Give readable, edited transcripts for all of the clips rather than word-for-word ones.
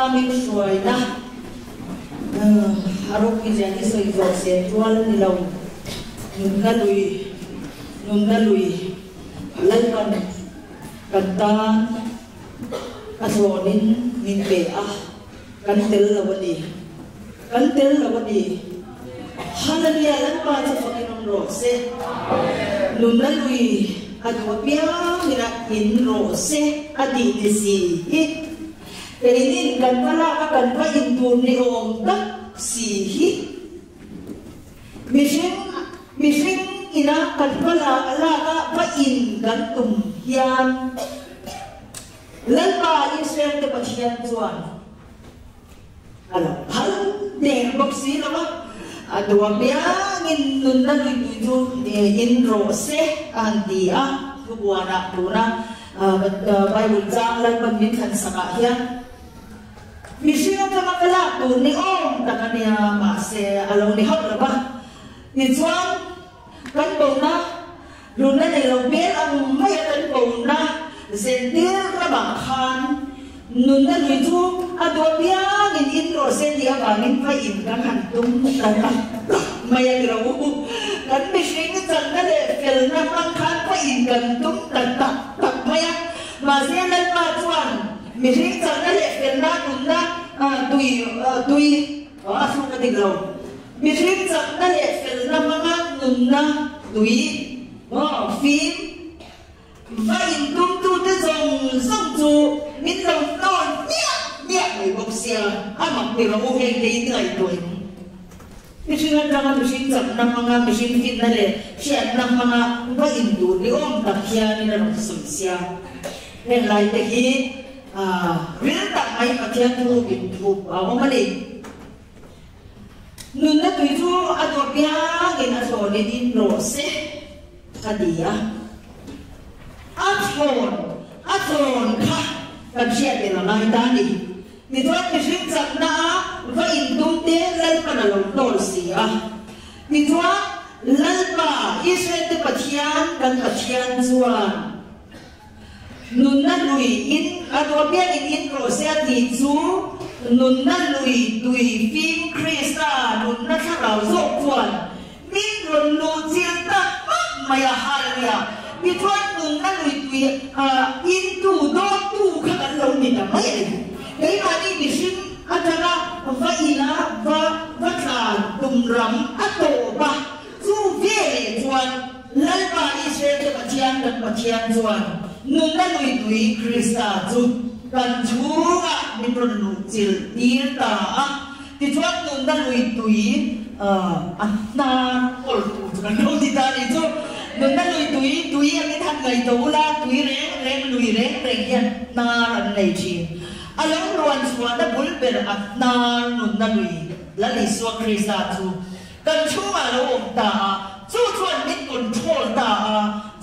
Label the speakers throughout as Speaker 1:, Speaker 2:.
Speaker 1: mình xuôi na aro ki jani soi zo se tual ni lo nun ga lui lan kan ta asonin min be kan tel la wadi halania lan pa sa Panginoon ro se nun ga lui adopia mira in ro se adi ni si Perinin kan pala kan pa intur ni om tak sihi mising ina kan pala ala ka pa in kan tum hian lan pa Israel te pasyan zuan ala hal de boksi la adwa bia ngin nun na lu in ro se andia buana tuna Bible jang lan pagmin kan saka hian Misina ka makala tu ni om takania mase alaw ni hot ba ni chuan kan bo na luna ni lo bel ang mai kan bo na sentir ra ba khan nun na ni chu adobia ngin intro se dia ba ngin pa in kan han tum ta mai ra u kan mising chang na le fel na khan pa in kan tum ta mai ma se na pa chuan Mising chang na le fel na nun na tui asu ka tiglaw Mising chang na le fel na mga nun na tui film va in tum tu te song chu min lo non nia mai bok sia amak pi ro he de ngai toi Mising chang na mga mising fit na le sia na mga va in tu ni om tak hian ni na sum sia hen lai te hi Rin tak mai pathian tu bin tu mali nun na tui tu adopia gen aso le din ro se kadia athon kha kan sia de la nai ta ni tu ke sing chak na va in tum te lal pana lo tol sia ni tu lal pa Israel te pathian kan pathian zuan nun na lui in adopia in proses ti chu nun na lui tui film Krista nun na tharau zo chuan min ron lu chial ta maya halia mi chuan nun na lui tui in tu do tu kha kan lo ni ta mai nei ma ni mi sim atara va ina va tha tum ram ato ba chu ve chuan lal ba Israel te pathian chuan nun na lui tui Krista chu kan chunga min ron lu chil tir ta ti chuan nun na lui tui na ol tu kan lo ti ta ni chu nun na lui tui ang than ngai to la tui reng lui reng hian na ran nei chi alang ruan suan na bul ber na nun na lui la li so Krista chu kan chunga lo om ta chu chuan min control ta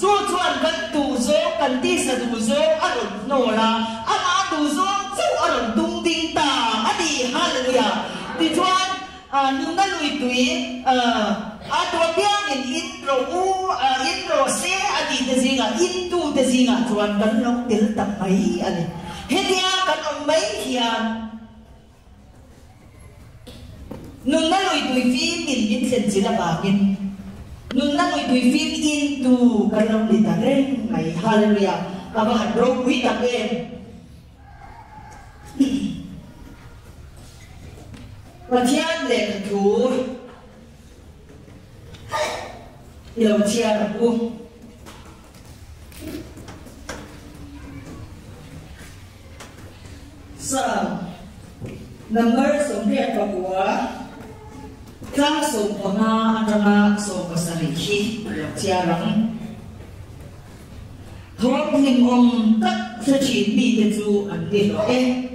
Speaker 1: chu chuan kan tu zo kan ti sa tu zo aron no la ama tu zo chu aron tung ding ta adi hallelujah ti chuan nun na lui tui ato piang in intro se adi te zinga into te zinga chuan kan long til tak mai ani hedia kan on mai hian nun na lui tui fi min sen sila bagin nun na lui tui fi into kan long di ta reng mai hallelujah aba hadro wi ta em Pathian le thu Yêu chia là cô Sợ Number sống riêng và của Trang sống của nga Anh sống của sari khi Yêu chia lắm Thốt hình ông tất Sẽ chỉ bị thế chú Anh đi đó em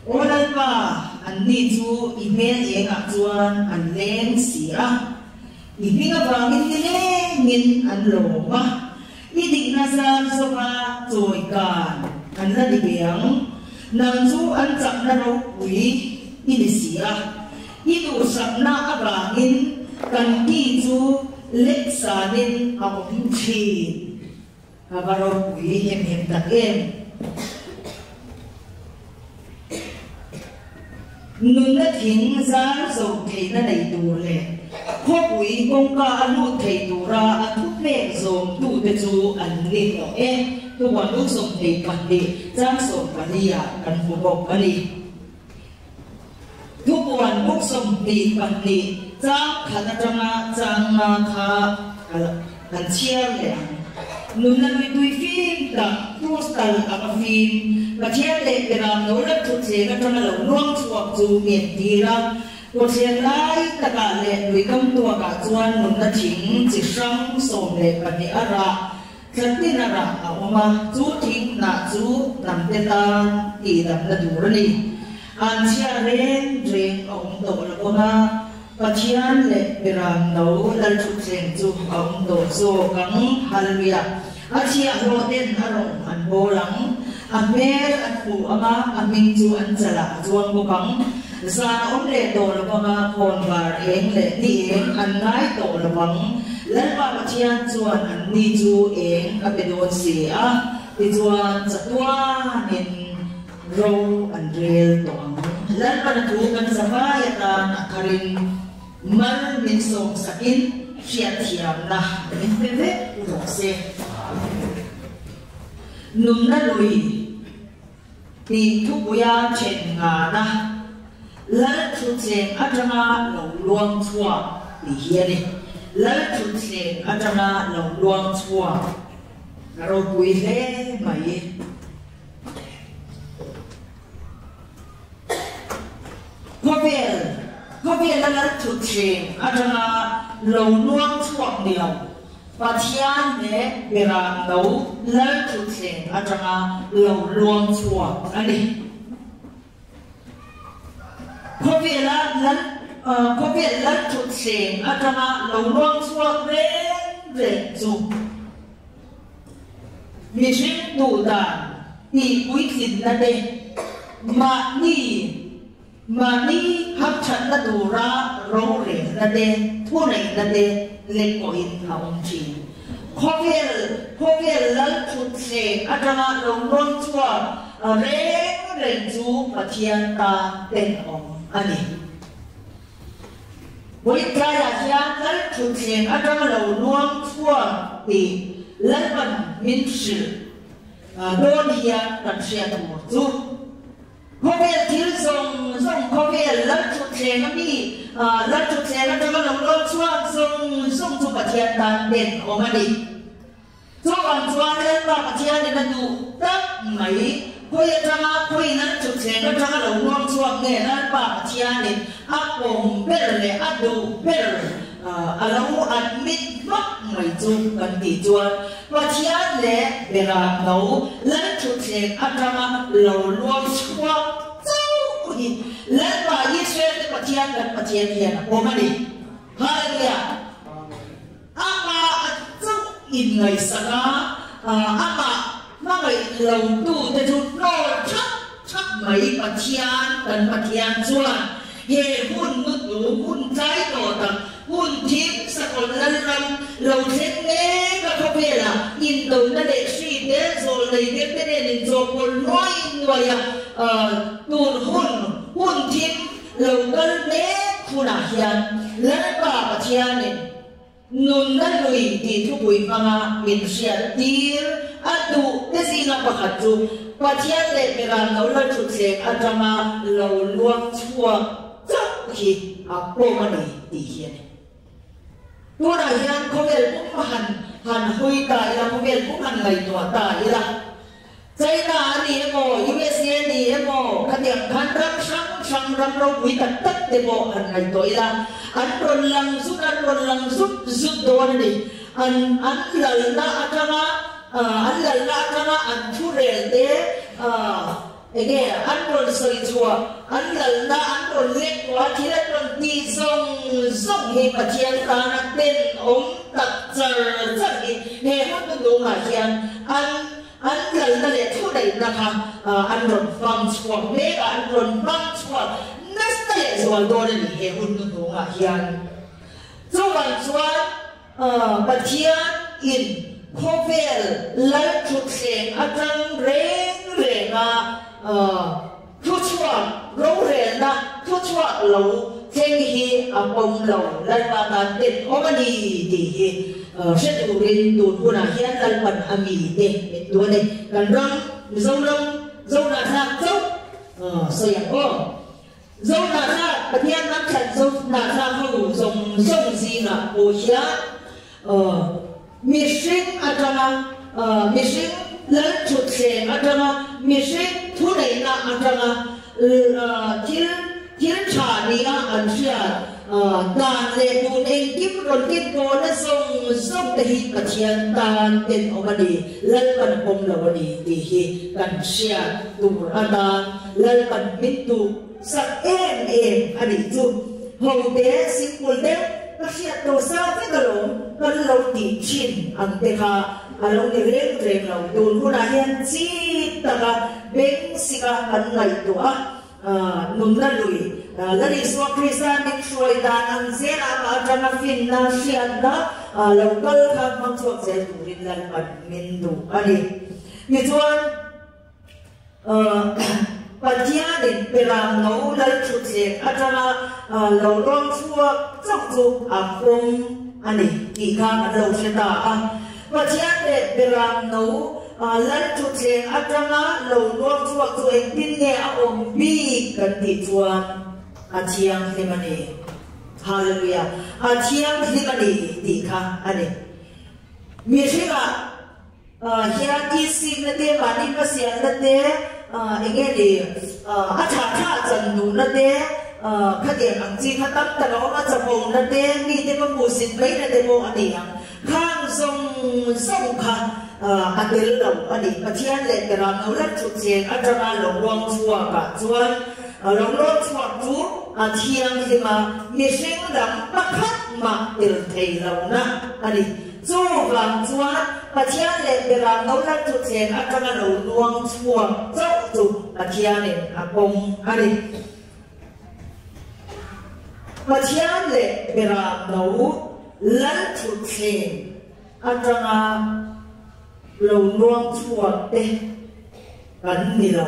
Speaker 1: Ô lần mà Anh đi chú Email em ạ chuan Anh lên xỉa Ibig abangin ngin an loma idig na sa soka joy kan an la dibiang nang su an chak na ro ui inisia idu sak na abangin kan ki chu leksanin akong chi abaro ui hem tak em nun na thing zar zo thei na nei tur le khopui kong ka anu thei tura athu me zom tu te chu an ni no e tu wan lu som thei pan ni chang som pani ya kan hu bok ani tu wan lu som ti pan ni chang khana tanga chang na kha kan chiar le nun na tui phim da tu stal a phim mà chiếc lệ để làm nấu đất thực chế các trong là nuông chuộc dù miền tì ra một chiếc lái tất cả lệ đuổi công tua cả chuan nung đã chính chỉ sang sồn lệ và đi ara thật tin ara mà chú thím là chú nằm tên ta thì nằm là đủ rồi anh chia lên riêng ông tổ là cô ma và chiếc lệ để làm nấu đất thực chế dù ông tổ số gắng hallelujah anh chia rồi tên arong anh bố lắng anh mer anh phụ ama anh minh chu anh zala chuang bo bang za om le to la bang kon var eng le ni eng anh ngai to la bang lan ba ma chian chuan anh ni chu eng a pe don si a ti chuan chatwa nin ro an rel to lan ba na tu kan sama ya ta na karin man min song sakin hiat hiam na min pe ve ro se num na lui thì thu bùi trên ngà na lỡ thu trên ở trong ngà lồng luang chua thì hiền đi lỡ thu trên ở trong ngà lồng luang chua rồi bùi lẽ mày có vẻ là lỡ thu trên ở trong ngà lồng luang chua nhiều và thiên để về làm nấu lỡ thực hiện ở trong lồng luông chùa anh đi có việc là thực hiện ở trong lồng luông chùa về dùng vì chính đủ đàn thì quý thìn là đây mà ni hấp dẫn là đủ ra rau rẻ là đây thua này là đây lên cổ in hồng chỉ có việc lần chút xe ở trong lòng non chua rèn chú và thiên ta tên ông anh ấy với cái là thiên lần chút xe ở trong lòng non chua thì lần phần minh sự đôn hiền đặt xe một chút có việc thiếu dùng có việc lần chút xe nó đi lần chút xe nó trong lòng non chua dùng chú và thiên ta tên ông anh ấy cho bạn cho nên bà chị anh nên đủ tất mấy quay ra quay nó chụp xe nó ra đầu ngon chuột nghe nó bà chị anh nên áp bổng bê lệ áp đủ bê lâu admit mất mấy chung cần tỷ chuột và chị anh lệ để làm nấu lấy chụp xe áp ra đầu ngon chuột châu lấy bà ít xe để bà chị anh hiền ôm anh đi hallelujah in ngày sáng ama ngày lòng tu để chúng nó chắc mấy bát thiên cần bát thiên chuan ye hun nút đủ hun trái tổ tầng hun thiếp sắc còn lăn lâu thế nghe các cô bé là in đầu nó để suy thế rồi lấy cái này để rồi còn nói người tuôn hun thiếp lâu cân bé khu nào hiền lấy bát thiên này nun na lui di thu bui manga min sia tir atu te singa pakatu pathian le peran lo la thu se atama lo luang chua chak hi apo mani ti hian tu na hian khovel pu han hui ta ila khovel pu han lai to ta ila China ni mo USA ni mo katiang khan sang ram ro bui tat te mo han lai to ila an ron lang zut don ni an lal na atanga an thurel te ege an ron soi chua an lal na an ron lek wa thila ron ti zong he pathian ta na ten om tak char hi ne hon du ma hian an lal na le thu dai na kha an ron fang chua me an ron fang chua nasta rồi đó là hệ hôn nhân tố ngã hiền, cho bạn chuan bát thiên in khó về lấy chút sen ở trong rèn à chút chuan rau rèn na chút chua lâu thêm hi bông lâu lần mà ta đến ôm đi thì sẽ đủ đến đủ của là hiện lần bận ami để tuổi này cần rong dâu là ra dâu soi dâu là ra bát thiên nắm chặt dâu là ra hậu dùng sông gì là bồ giá mi sinh mi sinh lớn chút xe mi sinh thu này là thiên trả đi anh sẽ đàn lệ buồn em kiếm rồi kiếm cô nó sông để hít cả thiên đàn tên ông đi lần lần bông lâu đi thì cần sẽ tu đàn lần lần biết tu sắc em anh đi tu hậu tế sinh quân tế các sẽ tu sao thế cái lâu đi chín anh tế ha anh lâu đi rèn lâu tu cô đã hiện chỉ ta bên sika anh này tu nung na lui lari so krisa nik shoi dan an zela ma jana fin na sian da local kha mang chuak zel turin lan pat min du ani mi chuan patia din peram no lal chu che atama lo ron chuak chok chu a khom ani ki kha an lo che ta patia de peram no lần chút tiền ăn trăng lâu luôn chuộc chuột tin nghe ông bi cần thịt chuột chiang thì mà nè hallelujah chiang thì mà nè đi khá anh mình thấy là hiện đi xin là thế mà đi bác sĩ là thế anh nghe đi chả chân đủ là thế khát điện ăn gì khát tắm tao nó chả bồn là thế đi thế mà mua xin mấy là thế mua anh đi khang sông khang adil lâu anh đi bắt chiang lệ cái làm nó rất chút tiền ăn ra lòng loang chua cả chuan lòng loang chua chút chiang thì mà mình sinh làm bắt khát mà tiền thầy lâu na anh đi chú làm chuan bắt chiang lệ cái làm nó rất chút tiền ăn ra lòng loang chua chốc chút bắt chiang lệ bông anh đi bắt chiang lệ cái làm nó rất chút tiền ăn ra lâu loang chuột đấy gắn đi lâu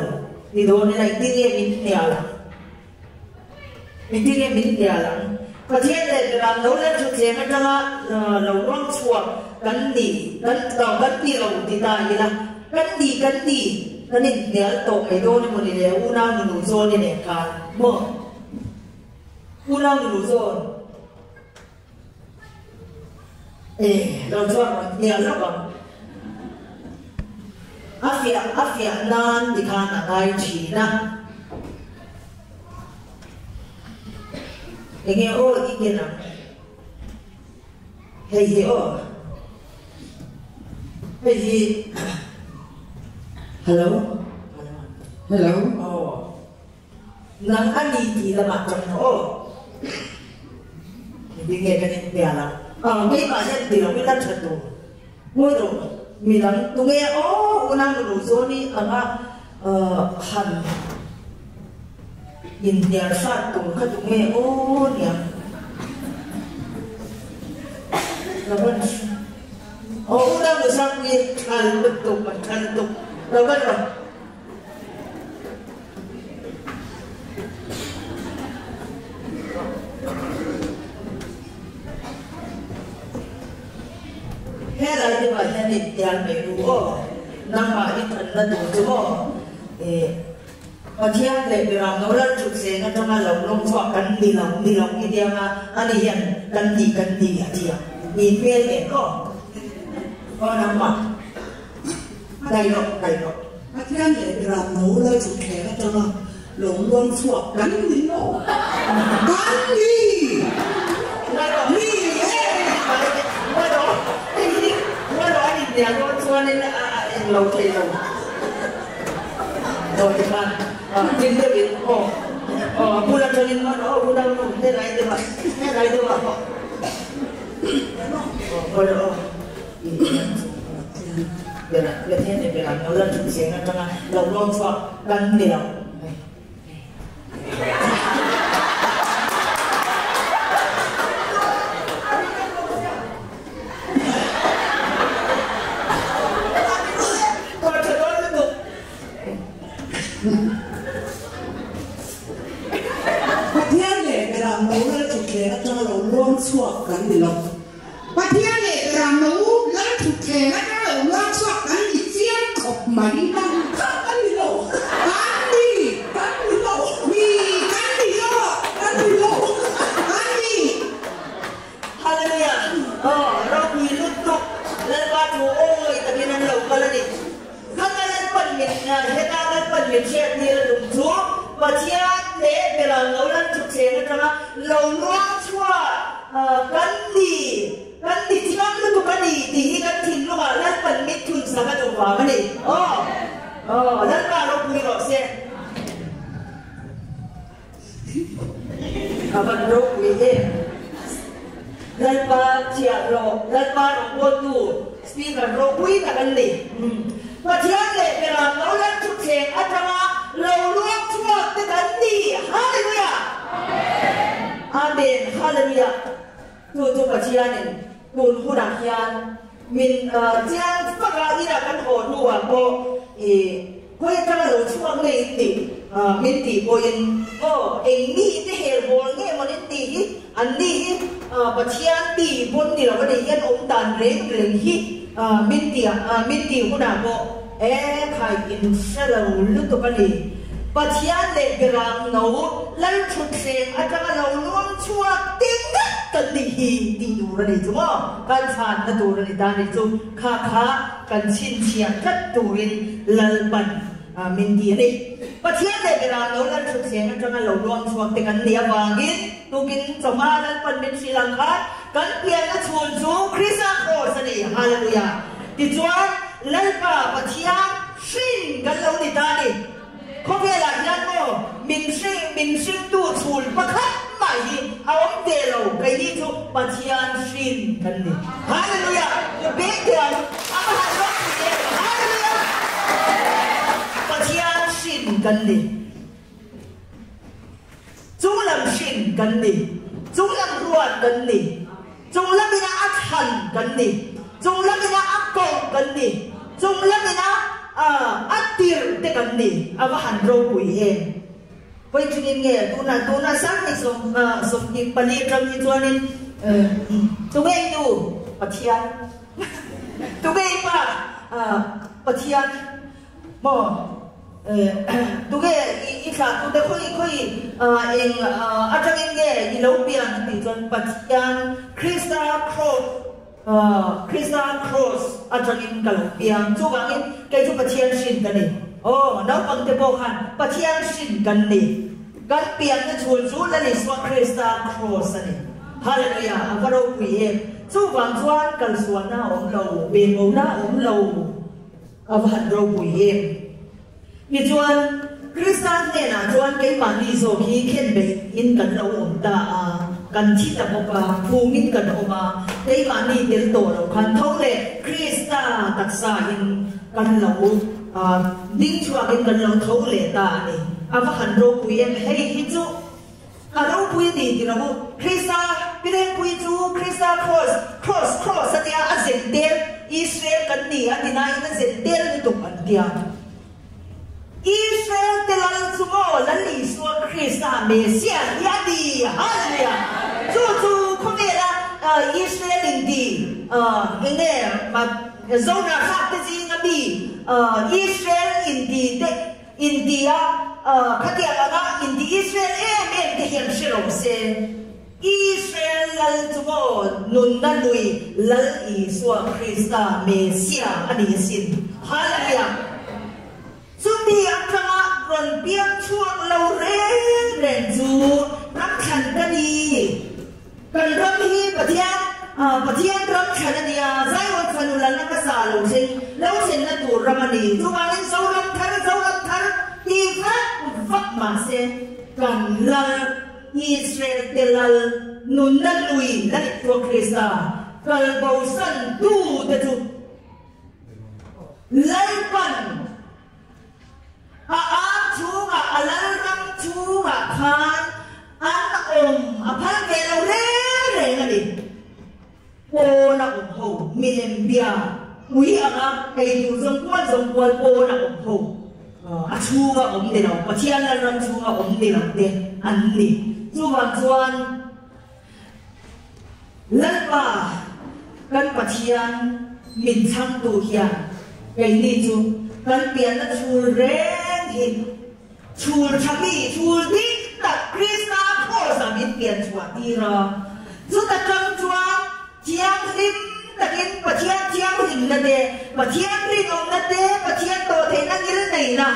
Speaker 1: đi đâu này này tiếng nghe mình nghe lắm mình tiếng nghe mình nghe lắm và thế này làm nấu lên chút tiền cái đó lâu loang chuột gắn đi lâu thì ta gì là gắn đi cái này nghe tổ cái đó này một này u nang nụ zôn này này cả mơ u nang nụ zôn lâu chuột nghe lắm không Afia nan di kana kai China. Nghe ô ý kiến nào? Hay gì ô? Hay gì? Hello. Oh. Nang ani di là mặt trong nó. Đi nghe cái này bè lắm. Mấy bà nhân thì là cái đất thật đủ. Ngôi đủ. Mình làm tụi nghe ô năng đủ số đi hẳn nhìn nhà sát tụi các tụi nghe ô nhỉ là vẫn ô năng đủ sang đi hẳn bật tục là vẫn rồi thế là như vậy nên định tiền mấy đủ năm mà ít phần là đủ chứ bộ còn chiếc để bị làm nó rất chút xe nó trong là lồng chọn cắn đi lồng cái điều mà anh đi hiện cắn đi à chị ạ nhìn phía để có năm mà đầy độ các chiếc để bị làm nó rất chút xe nó trong là lồng chọn cắn đi nó cắn đi nhà con xua nên lâu thì lâu rồi thì bạn chính tôi biết bu la cho nên nó bu la thế này được mà rồi rồi bây giờ thế này bây giờ nó lên thực hiện nó là lâu luôn xua đăng điều
Speaker 2: Hãy chuộc gần thì lộc và thiên để làm nấu lá thịt thề nó ở loang chuộc gần thì chiên khóc máy năng gần thì lộc gần đi lộc vì gần đi lộc
Speaker 1: hallelujahเราคุยลุกลุกแล้วว่าถูโอ้ยแต่เป็นนั่นเราก็เลยข้างนั้นปั่นเมียนเหตุการณ์ปั่นเมียนเชียร์นี่เราถูปัจจัยเด็กเวลาเราเล่นชุดเชียร์กันนะเราล้วนชั่วกันดีที่นั่นก็กันดีที่กันทิ้งลูกอ่ะเล่นปั่นมิดทุนสักตัวว่ากันดิแล้วก็เราคุยหรอกเสียมันรู้คุยเองแล้วก็เชียร์เราแล้วก็เราพูดดูสปีกเราคุยกันดิปัจจัยเด็กเวลาเราเล่นชุดเชียร์อาจารย์เราล้วนชั่วแต่กันดีฮาเลลูยาอาเมนฮาเลลูยาตัวปัจจัยเนี่ยบุญผู้ดักยานมินเจ้าฟังอีรักกันโหดดูอ่ะก็ก็ยังจะเราช่วงนี้ติมินติโบยินก็เองนี่ที่เฮลโบลเนี่ยมันติอันนี้ปัจจัยตีบนนี่เราก็ได้ยันองค์การเร่งฮิมินติผู้ดักก็ใครอินเสลาลุตุกันเลยปัจจัยเด็กกลางหนูลันชุดเสียงอาจารย์เราล้วนชั่วติ้งกันดีดูระดิจุ๊บกันชานดูระดิดานิจุข้ากันชินเชียกัดดูรินลัลบันมินดีนี่ปัจจัยเด็กกลางหนูลันชุดเสียงอาจารย์เราล้วนชั่วติ้งกันเดียววางินตุกินสมาลันปันเป็นศิลังคากันเปลี่ยนและชวนจูคริสต์โคสนี่ฮาเลลูยาดิจวนลัลปาปัจจัยชินกันเราดิดานิเขาเวลาอย่างนั้นมินซิงตัวชูลประคับใหม่เอาเดลล์ไปที่ทุกปัจจัยชินกันนี่ฮาเลลูยาจะเบิกเดือนอาหารร้อนเดียวฮาเลลูยาปัจจัยชินกันนี่จุลลัมชินกันนี่จุลลัมรวดกันนี่จุลลัมมินาอัฐันกันนี่จุลลัมมินาอักโกกันนี่จุลลัมมินาอัดตีร์เด็กันนี่อาว่าหันโรกุยเองไปจุดนี้ตัวน่ะสักในสมยิปนีกรรมที่ตัวนี้ตัวเองดูปัจจัยตัวเองป่ะปัจจัยบ่ตัวเองอีกสักตัวเด็กคุยเองอาจารย์เองอีโลเปียนติดจนปัจจัยคริสต์ครอสอาจารย์กันเปียงจู่บางทีแกจะปัจจัยชินกันนี่น้องฟังเตบอกกันปัจจัยชินกันนี่กันเปียงจะชวนจู่แล้วนี่สวดคริสต์ครอสนี่ฮาเลลูยาอันก็เราคุยเองจู่บางส่วนกันส่วนหน้าองเราเป็นองหน้าองเราอันเราคุยเองมีส่วนคริสต์เนี่ยนะส่วนแกมันนี่โซคีเข็นไปอินกันเราองตากันชิดกับว่าภูมิกันออกมาได้มานี่เดินตัวเราคันเท่าเลยคริสต์ตักษาอินกันเราดิ้งชัวกันเราเท่าเลยตาเนี่ยอาว่าหันเราคุยให้ฮิจูเราคุยดีที่เราคริสต์พี่เด็กคุยจูคริสต์ครอสเนี่ยอาเซนเดลอิสราเอลกันนี่อันนี้นะอาเซนเดลนี่ตุกันเดียอิสราเอลเตลันซูโม่ลันลิสวคริสต์เมสยาญาดีฮาเลลูยาจู่เขาเวลาอิสราเอลอินดีเนี่ยมาโซนาข้าที่จริงก็มีอิสราเอลอินดีเด็กอินเดียขัดแย้งกันอินดีอิสราเอลเองที่เห็นเชื่อมเส้นอิสราเอลลัลจู่โม่นุนนันลุยลัลอิสวคริสต์เมสยาอันนี้สิฮาเลลูยาสุดที่อัคราเรื่องเพียงช่วงเราเร่งจูรักฉันกันดีกันเริ่มที่ปะเทียนรักฉันดีใจว่าฉันอุลันนักษาลูกศิษย์แล้วศิษย์นั่นตัวรำดีทุกวันนี้เจ้าลำทันอีกนะฟักมาเสกันลัลอิสราเอลเตลัลนุนนันลุยนั่นตัวคริสต์กันเบาสันดูเด็ดลัลปันอาชูงอาลัลรังชูงคานอันพันเกลเร่กันดิโอนักโหมิเลนเบียวิอาไปดูสมควรโอนักโหชูงเดนปัจจัยลัลรังชูงเดนอันนี้จูบจวน lần mà căn bát thiên mình thăng tu hiền cái này chú căn biển là chùa rèn hình chùa thằng đi chùa đi đặt Krishna phổ sa mình biển chùa đi rồi chú ta trăng chùa chiang rim ta kiến bát thiên chiang rim là thế bát thiên rim ông là thế bát thiên tổ thế năng như thế này nè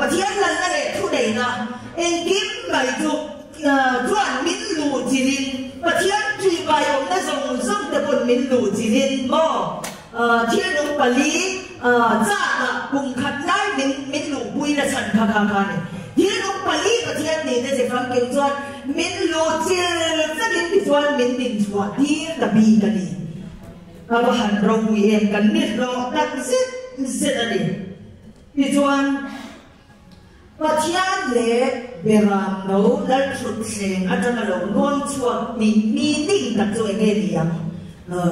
Speaker 1: bát thiên lần là thế thu này nè em kiếm bài chụp chuẩn minh lù chỉ riêng bát thiên truy bài ông là dùng để còn minh lù chỉ riêng mò thiên ông Bali cha là cùng khát lại minh lù bùi là sẵn khá này thiên ông Bali bát thiên này sẽ phán kiểu chuẩn minh lù chỉ rất đến bị chuẩn minh định chuẩn đi là bị cái gì và hẳn rồi bùi em cần biết rồi đang rất là đi bị chuẩn bát thiên lệ về làm nấu đã xuất hiện ở trong cái luôn chuột mình định đặt rồi nghe điểm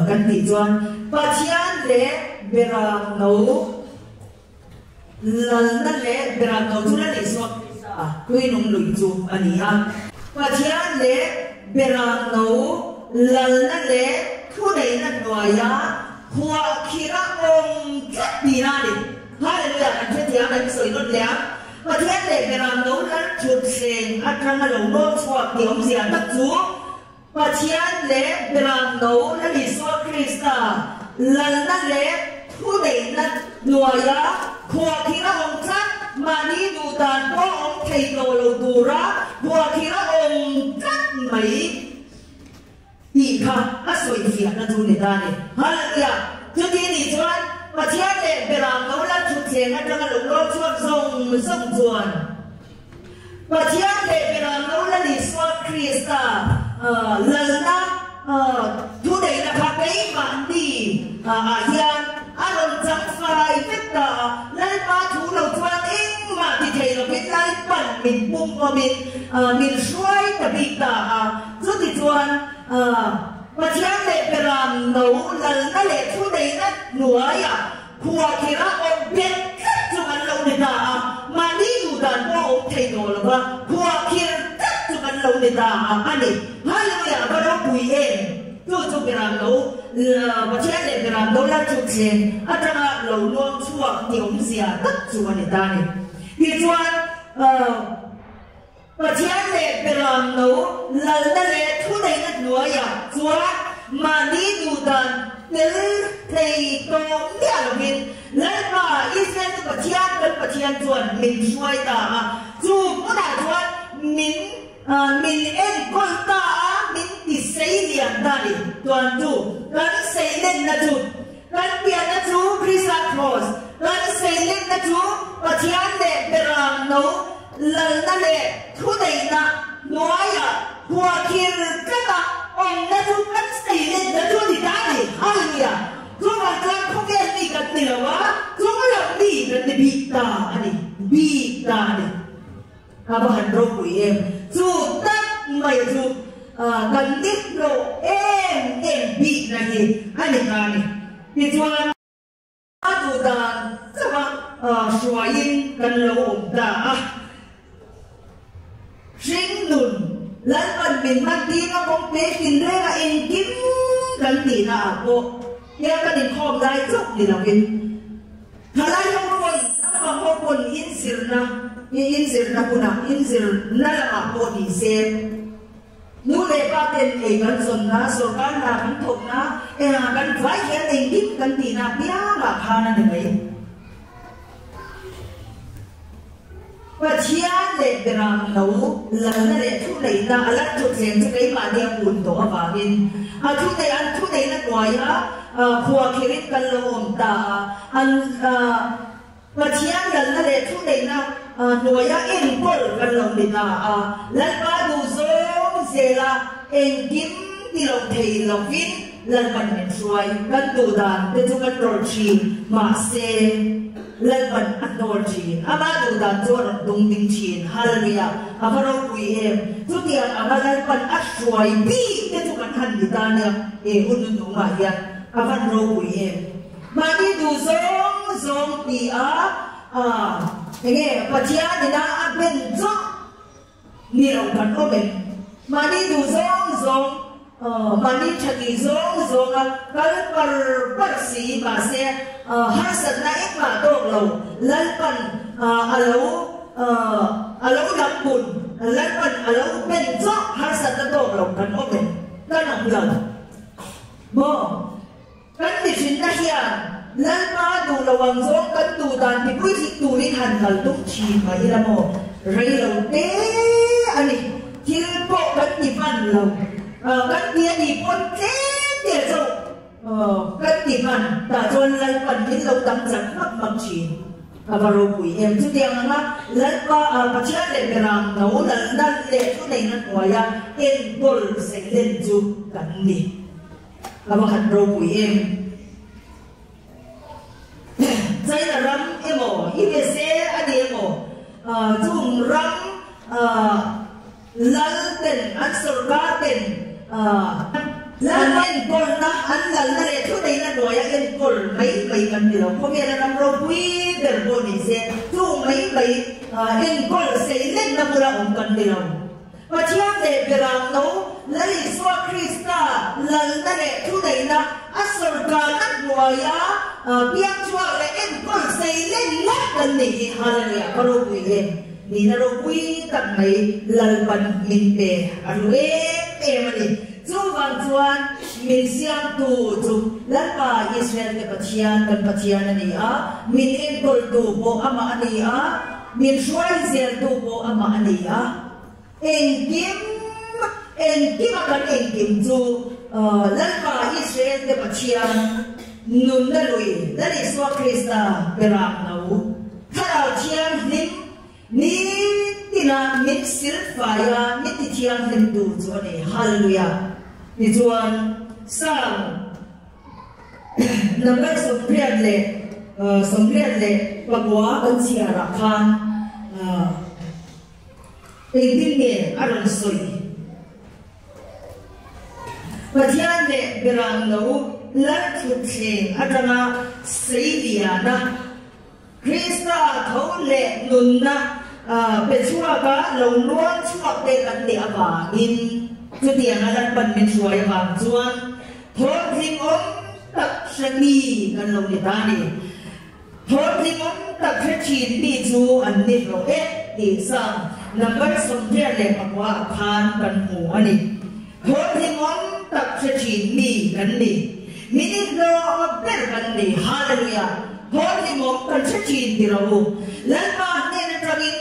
Speaker 1: căn bị chuẩn bát thiên lệ về làm nấu lần lệ về làm nấu chúng ta để xuất quên ông lùi chụp anh ha bát thiên lệ về làm nấu lần lệ thu đấy là nói á hoa khi ra ông rất đi ra đi hallelujah anh thấy tiếng anh soi nó lẽ và thế để về làm nấu đã chụp sen ăn trong cái lồng nốt xoa tiếng gì tất chúa và thế để về làm nấu đã đi xoa Krista lần đó để thu để là nuôi á hoa khi ra ông chắc mà đi đủ tàn có ông thầy đồ lầu đủ ra hoa khi ra ông chắc mấy đi khá soi gì là thu để ta này hallelujah cho nên đi cho và thế để về làm nấu đã chụp sen ăn trong cái lồng nốt xoa sông chuồn và thế để về làm nấu đã đi xoa Krista lần đó thu đấy là các cái bạn đi hiền anh chẳng phải biết là lấy ba thu đầu chuan ít mà thì thầy là biết lấy bẩn mình bung vào mình xoay tại vì ta rất thì chuan và thế để về làm nấu lần đó để thu đấy đó nuôi hoa khi ra ông biết cách cho anh lâu để ta mà đi dù đàn qua ông thầy đồ là ba hoa khi cách cho anh lâu để ta anh ấy hallelujah và đó bùi em tôi cho cái làm lâu và thế để cái làm lâu là chụp sen ở trong lâu luôn chua nhiều gì tất chua để ta này thì chua và thế để cái làm lâu lần đó để thu này nó nuôi chua mà đi dù đàn nếu thầy có biết là mình lấy mà Israel cái bát thiên chuẩn mình xoay ta dù có đại chuẩn mình em con ta mình thì xây liền ta đi toàn chủ cái xây lên là chủ cái tiền là chủ Christ cross cái xây lên là chủ bát thiên để làm nấu lần đó để thu đầy là nói hoa kia cái ta ông đã giúp anh xây lên đã cho đi ta đi hallelujah chúng ta không nghe gì cả từ đâu á chúng là bị cái bị ta này bị ta này và hành động của em dù tất mày dù cần biết độ em bị này anh này thì cho anh dù ta các bạn xoay in cần lâu ổn ta sinh lùn lần mình mang đi nó không biết tìm ra là em kiếm cần gì nào cô nhưng cái định không đại chút thì là cái thằng này không quên nó không quên insir na kuna insir na là cô đi xem nếu để ba tên ấy cần dồn na số cái là cần thuộc na cần phải hiện em kiếm cần gì nào biết là khá là được đấy và chia để làm nấu lần để thu lấy ta là chụp xem cho cái mà đeo buồn tổ vào bên thu lấy là ngoài á hoa khi biết cần lâu ổn ta và chia lần để thu lấy là ngoài á em có cần lâu để ta lần ba đủ giống sẽ là em kiếm đi lòng thầy lòng viết lần mình xoay cần đủ đàn để cho cần rồi chi mà sẽ lần mình ăn đồ chi ama đủ đàn cho nó đúng định chi hallelujah ama đâu quý em chút tiền ama lần mình ăn xoay bi để cho cần hành đi ta nè hôn đúng mà hiện ama đâu quý em mà đi đủ giống thì nghe và chia thì đã ăn bên giống nhiều cần có mình mà đi đủ giống mani thagi zong zonga kal par si ma se har san na ek ma tok lo lal pan alo lam bun lal pan alo ben zo har san na tok lo kan o ben kan ang lo mo kan ti sin na hian lal ma du lawang zong kan tu dan ti pui ti tu ni han kal tuk chi ma ira mo rei lo te ani til po kan ti van lo kan dia di pon te dia zo kan ti van ta chon lal pan min lo tam chak mak mak chi avaro pui em chu tiang nga lal pa pachia le gram no lal dal le chu nei na ya en bol se len chu kan ni ava han ro pui em sai là ram emo ibe se adi emo chung ram lal ten an surga ten lal en kol na an lal na le thu dei na doya en kol mai kan ni lo ko me na ram ro pui der bo ni se chu mai en kol se len na mura on kan ni lo pa chiang de gram no lal iswa krista lal na le thu dei na asurga na doya biang chua le en kol se len na kan ni hallelujah ro pui em ni na ro pui tak mai lal ban min pe arwe pe mani chu wang chuan min siam tu chu lal pa Israel ke pathian ani a min en kol tu bo ama ani a min shwai zel tu bo ama ani a en kim akan en kim chu lal pa Israel ke pathian nun na lui lal iswa krista perak nau tharau chiang nim ni tina mit sir faya mit chiang lim tu chu ani hallelujah ni chuan sang number sompriat le pagwa kan sia ra khan tin ne aron soi pathian le berang no lal thut se atanga seidia na krista thau le nun na pe chua ka lo nuan chua te kan ni ava in chu tiang alan pan min suai wang chuan thor thing om tak shani kan lo ni ta ni thor thing om tak chin bi chu an ni ro e ti sang number som thia le pakwa khan kan hu ani thor thing om tak chin mi kan ni minit lo ber kan ni hallelujah thor thing om kan chin ti ro lan ma ne na tawin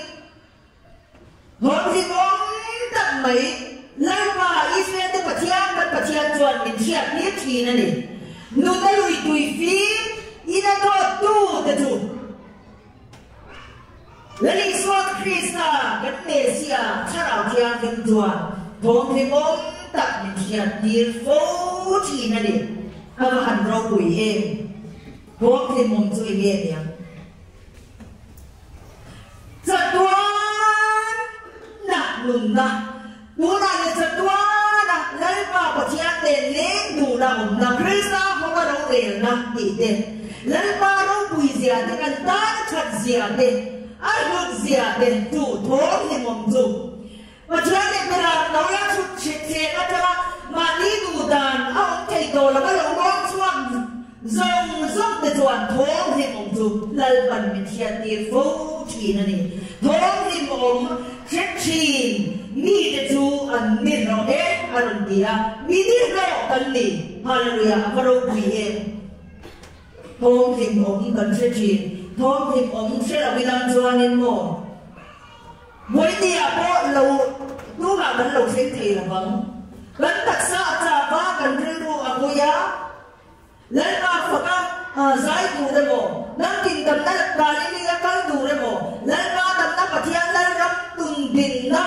Speaker 1: thor thing om tak mai lan ma Israel te pathian chuan min thiat ni thi na ni nu ta lui tui fi ina to tu te chu lali so krista kan mesia tharau thiang kin chuan thong thing om tak min thiat ni fo thi na ni ava han ro pui em thong thing om chu ye ya chatuan na nun na nu na le chatuan na lal pa pathian te leng du na om na krista ho ka ro le na ti te lal pa ro pui zia te kan ta chat zia te a ro zia te tu thong thing om chu pathian te pera no la chu che na ta ma ni du dan a om te to la ka lo ngong chuang zong te chuan thong thing om chu lal ban min thian ti fo thi na ni thong thing om chin mi te chu an mi ro e aron dia mi ni ro kan ni hallelujah ro pui em thong thing om kan chin thong thing om se la bilang chuan in mo moi dia po lo tu ga kan lo se thei la bang kan tak sa cha ba kan ru akuya lan ma phaka zai tu de mo nang tin tam na ka ni ga kal du de mo lan ma tam na pathian lan ram tung din na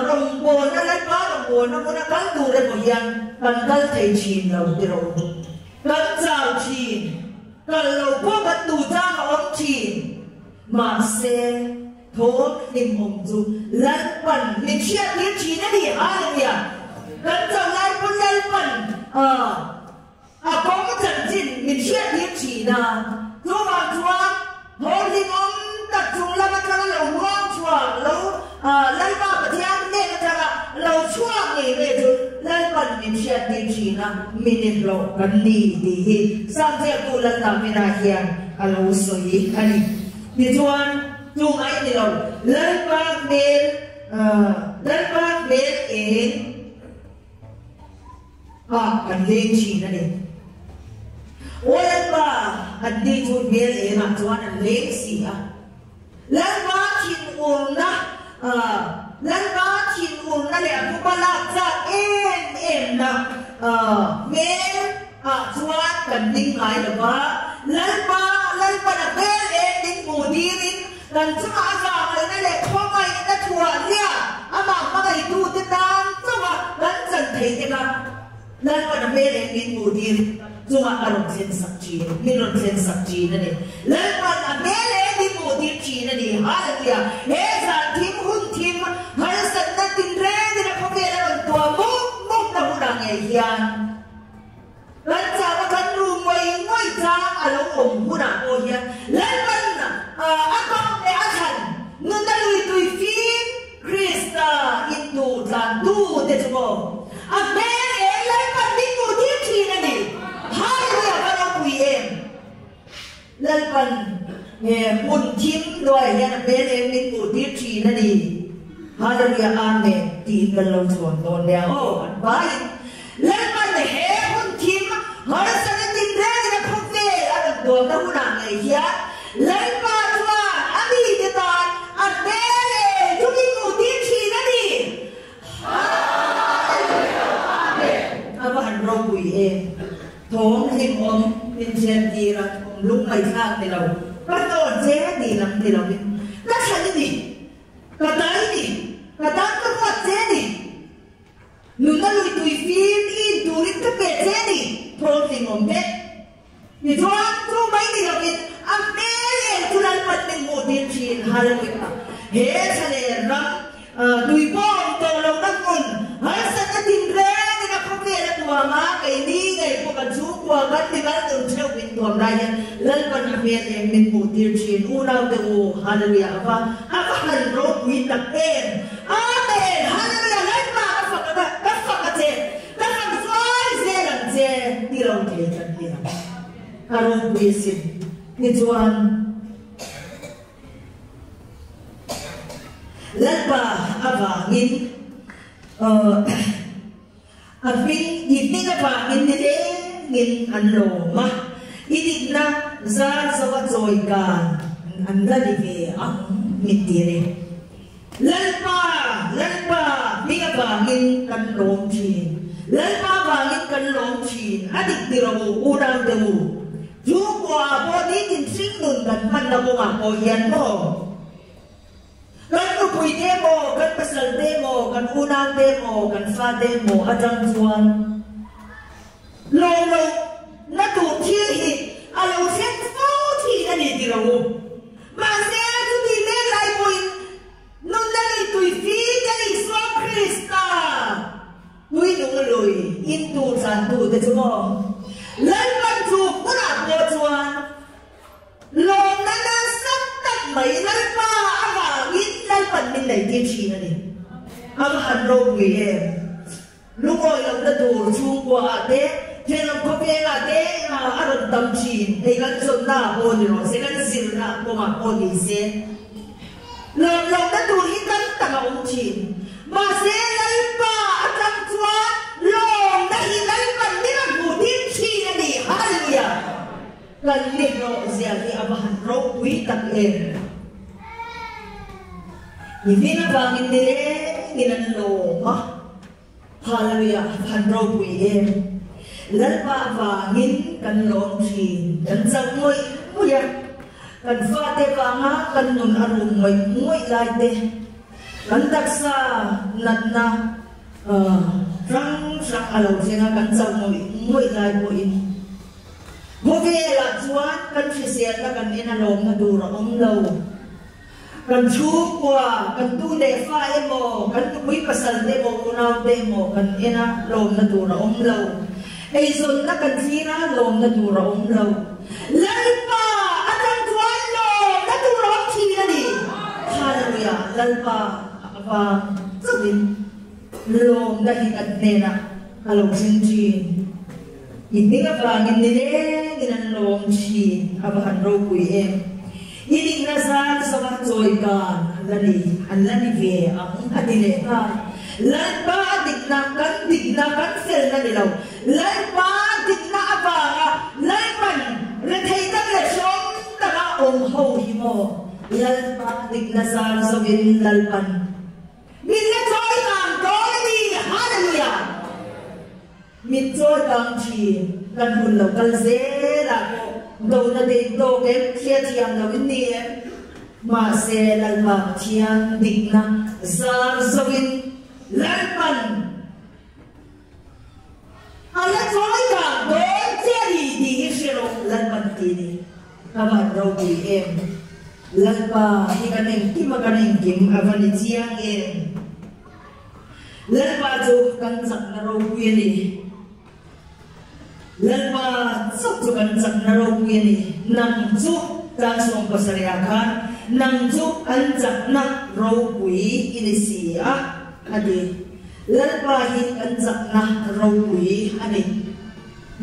Speaker 1: rong bo na lan ma rong bo na mo na kal du de mo yan kan kal thei chin lo de ro kan chao chin kan lo po kan tu cha ma om chin ma se tho lim om chu lan pan ni chia ni chi na ni hallelujah kan chao lai pun lai pan có trận chiến mình chia thiết chỉ là chú bà chúa hồ đi ngón tập trung là bắt đầu lâu ngon chúa lâu lấy ba bữa thiên nên là lâu chúa nghỉ về rồi lên phần initiative China minute lo kan ni di hi sang je tu lan ta mena hian alo soi ani ni chuan chu mai ni lo lan pak mel in kan le China ni Oyan ba at di chu mel e ma chuan an le si a lan ba chin ul na lan ba chin ul na le pu ba la cha em na mel chuan kan ding lai da ba lan ba na mel e ding mu di rin kan chu a sa le na le kho mai na thua lia ama ma ga tu te dan chu ma kan chan thei te ka lan ba na mel e ding mu di rin Cuma arong sen sakji, minun sen sakji nani. Lepas amele di mudi China ni, haleluya. Heza tim hun tim, halesan na tinre di na pagkela ng tua muk na hudang yan. Lansa makan rumay ngoy sa along huna o yan. Lepas na akong ne asan, nundaluy tuy fin Krista itu tantu desumo. Amele lepas di mudi China ni. Hallelujah, kalau kuiem, lalpan, pun tim doa yang beli minggu di China ni, Hallelujah, amen, tinggal lo contoh dia, oh, baik, lalpan pun tim, harus ada tinggal di kafe, ada dua tahun lagi ya, lalpan tua, abi kita, beli tu minggu di China ni, Hallelujah, amen, apa hendak kuiem. Thốn thêm ôm bên trên gì là lúc mày khác thì đâu bắt đầu chế thì làm thì đâu các thằng gì cả tới gì cả tám các vật chế gì nung ta lùi tùy phim in tùy các bể chế gì thốn thêm ôm hết thì thoáng thu mấy thì đâu biết ăn bê lên tu lan vật mình một tiền tiền hallelujah hết cho nên rằng tùy bom tàu lâu đắc nguồn hết sẵn cái tìm ra tua ma kay ni kay po kadsuwa kat di ba ito siya pintuang raya lalpan na piyat min po tirchin unaw de o hallelujah apa halro witak en amen hallelujah lalpa kafakate kafaksoy zelang ze tiraw tiyan tira karong bisin ni Juan lalpa abangin Aping ini apa ini anu mah ini na zar sawat zoikan anda dike mitire lalpa pinga bangin kan longchin lalpa bangin kan longchin adik tirawu udang dewu jukwa bodi tin singun kan mandamu ako yan mo kan upui demo, kan pasal demo, kan unang demo, kan fa demo, adang Juan. Lolo, natutiri, alaw siya tuti na nitiraw. Masaya tuti nelay mo nung nalito'y fidel sa Krista. Uy, nungaloy, into santo, dito mo. Lalpan tuk, muna po Juan. Long na nasaktak may lalpa. Lalpan min lai di China ni, ang hanro kuye, lukoy ang dadur chungwa ate, jenang kopi ate, aron tamchin, ikan sonna po nilo, sikan sirna po mako dise, long dadur ikan tamaungchin, maselay pa atang tua, long nahilalpan nilang budin China ni, hallelujah, kalino siya ni ang hanro kuye tak-en. Hindi na bangin nila ginanloma. Hallelujah, hanro kuyen. Lalpa bangin kan longchin. Kan samoy muyak. Kan fate pa nga kan nun arumay muy laite. Kan taksa natna rang alaw siya nga kan samoy muy laite po in. Buvela Juan kan sisya na kan inalom na dura law. Kan chukwa, kan tunde fae mo, kan tukoy pasal mo, unaw mo, kan ina lom na tura umlaw. Ay zon na kan sira lom na tura umlaw. Lalpa! At ang tuwan lom na tura umsira ni. Hallelujah! Lalpa! Apa? Sabihin, lom na hinad nena. along sin chi ini ka pangin nile ginanong chi abahan ro kui em ini nasa sa ka joy ka anlani ve ang adile ka lan ba digna kan sel na nilaw lan ba digna aba lan man re thai ta le som ta ka om ho hi mo lan ba digna sa vin lalpan min na joy ka glory hallelujah min joy kang chi kan hun lo kal se la do na de do ke khia thiam lo ni ma se lal ma thiam digna sa vin lalpan ala joy ka do cheri di shiro lalpan ti ni kaman ro bi em lalpa hikaneng kim avani chiang em lalpa jo kan sak na ro bi ni lalpa sok jo kan sak na ro bi ni nang ju kan song pasarya khan nang ju an sak na ro bi ini sia adi lalpa hi kan sak na ro bi ani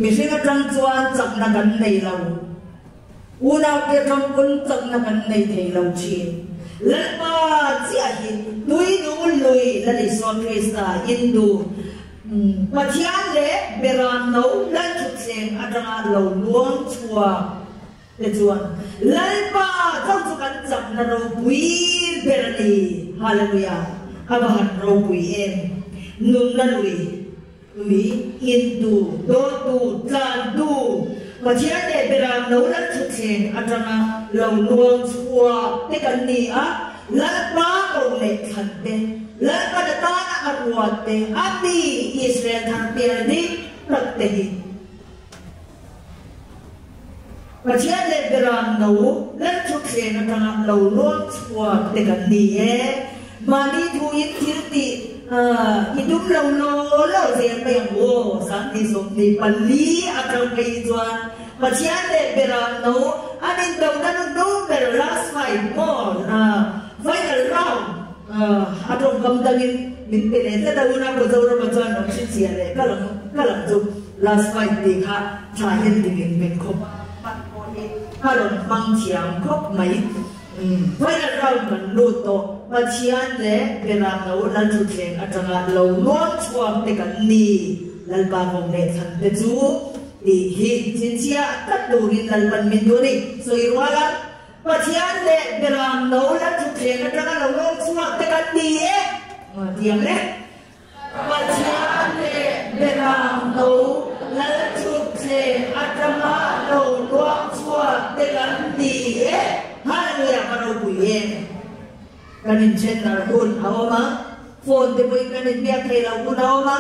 Speaker 1: mi se ka tang chuan sak na kan nei lo una ke trong kun sak na kan nei thei lo chi lalpa chia hi tui nu lui la ni son krista indu pathian le beran no lan thuk seng atanga lo luang chua le chuan lalpa trong chu kan sak na ro bui berani hallelujah abahan ro bui em nun na lui indu do tu tlan tu pathian le beran no lan thuk seng atanga lo luang chua te kan ni a lalpa ko le khan te lalpa da ta na arwat te ami Israel thang per ni rak te hi pathian le beran no lan thuk seng atanga lo luang chua te kan ni mani thu in thirti idum lo zen pe yang wo sang ni som ni pali atang pe chuan pathian le beran no anin dong na no ber last fight more final round atong kam dangin min pe le ta una ko zawra ma chuan no chin sia le kalam chu last fight ti kha cha hen ti min khop pat ko ni halon mang chiang khop mai final round kan lu to pathian le beran no lan thu thleng atanga lo nuam chuam te kan ni lalpa hong le than te chu ti hi chin sia tat du rin lalpan min du ni so irwala pathian le beran no lan thu thleng atanga lo nuam chuam te kan ni tiang le pathian le beran no lan thu thleng atanga lo nuam chuam te kan ni hallelujah karo buye kanin chen nar hun awama phone te boy kanin bia khela hun awama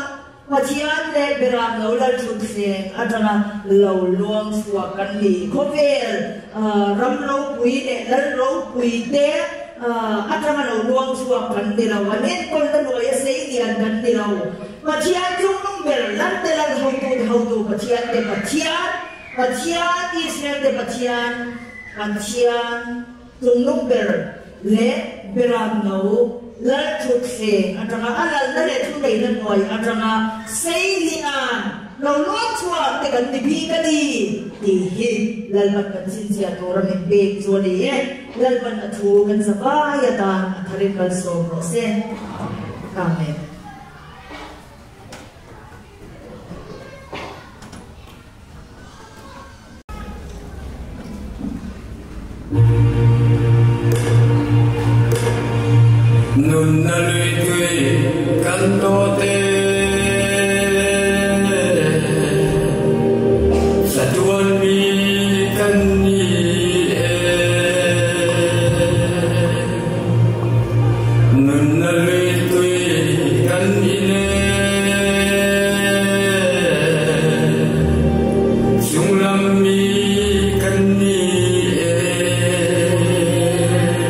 Speaker 1: pathian le beram lo la thuk seng atana lo luang suwa kan ni khovel ram lo pui le lal lo pui te atana lo luang suwa kan ni la wanen kol da lo ya sei dian kan ni la pathian chung nong bel lan te lan how to pathian Israel te pathian chung nong bel le beram no la thuk seng atanga alal na le thu nei na noi atanga sei lian lo lo chua te kan ni bi ka ni ti hi lal man kan sin sia to ra me be chu ni lal man a thu kan sa ba ya ta tharin kal so ro se amen
Speaker 3: nun na lui tui kan to te sa tuan mi kan ni nun na lui tui kan ni le sung lam mi kan ni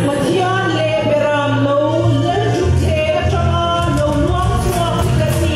Speaker 2: Pathian le beram no lan thuk the atanga lo nuam chuam te kan ni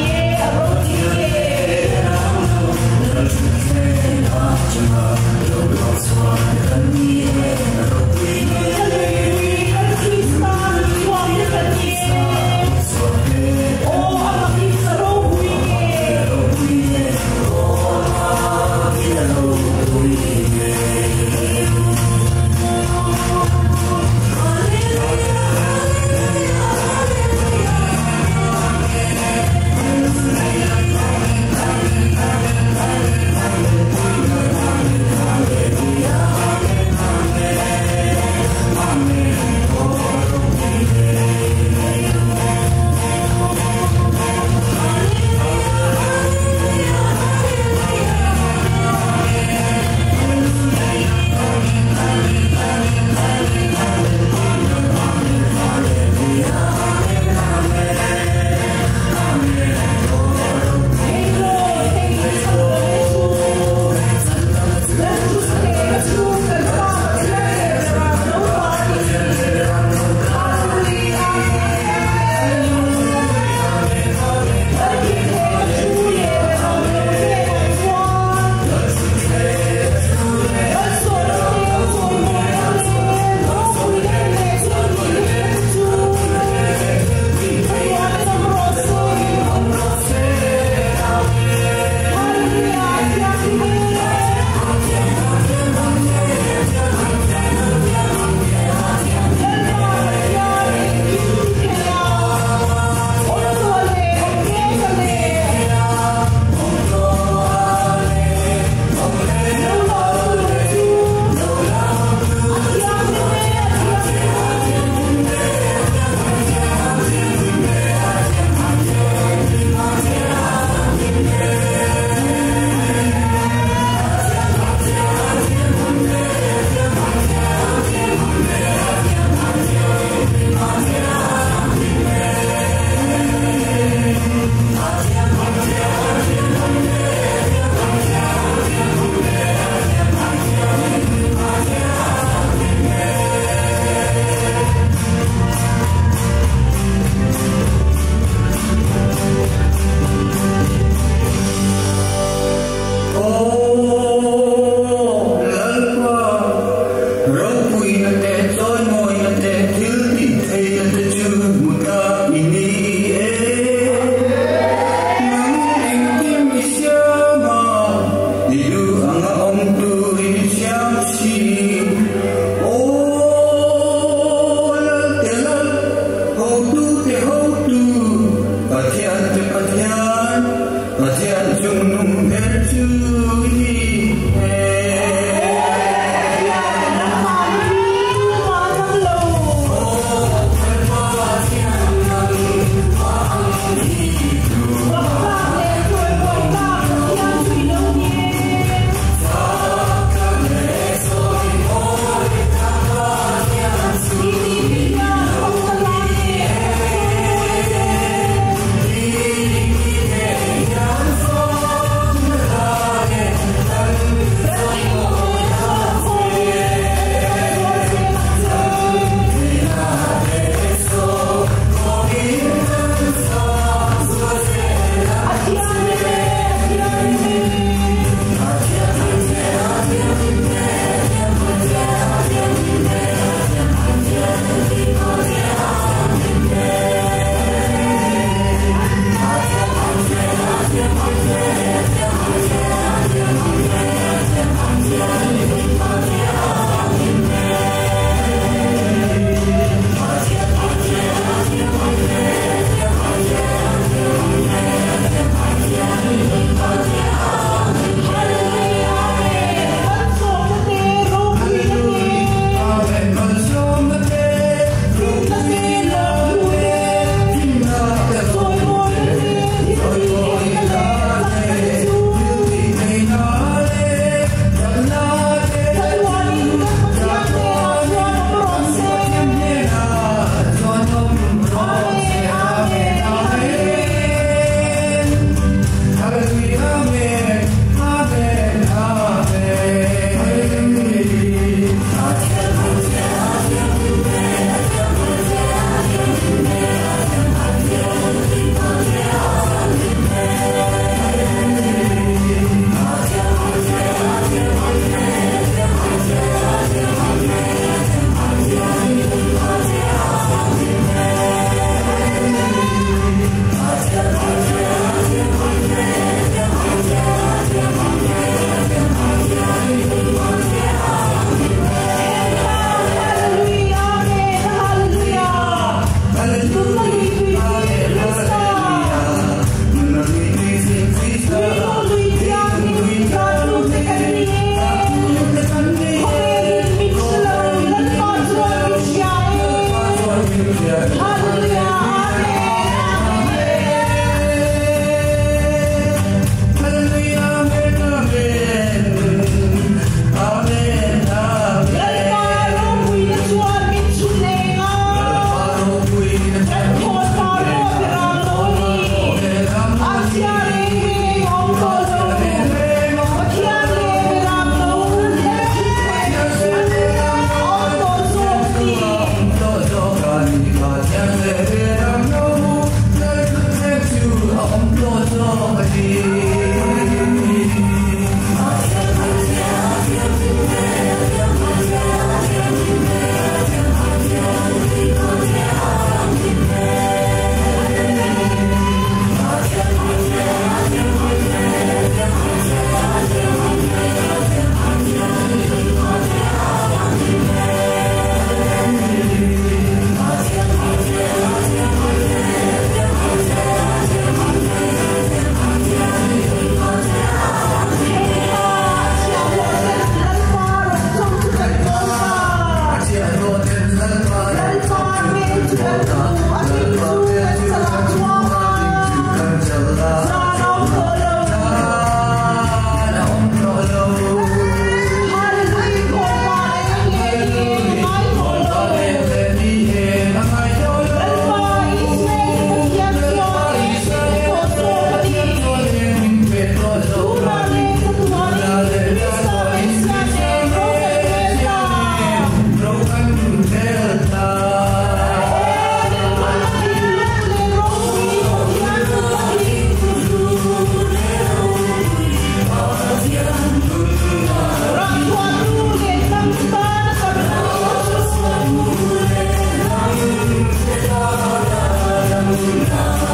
Speaker 3: na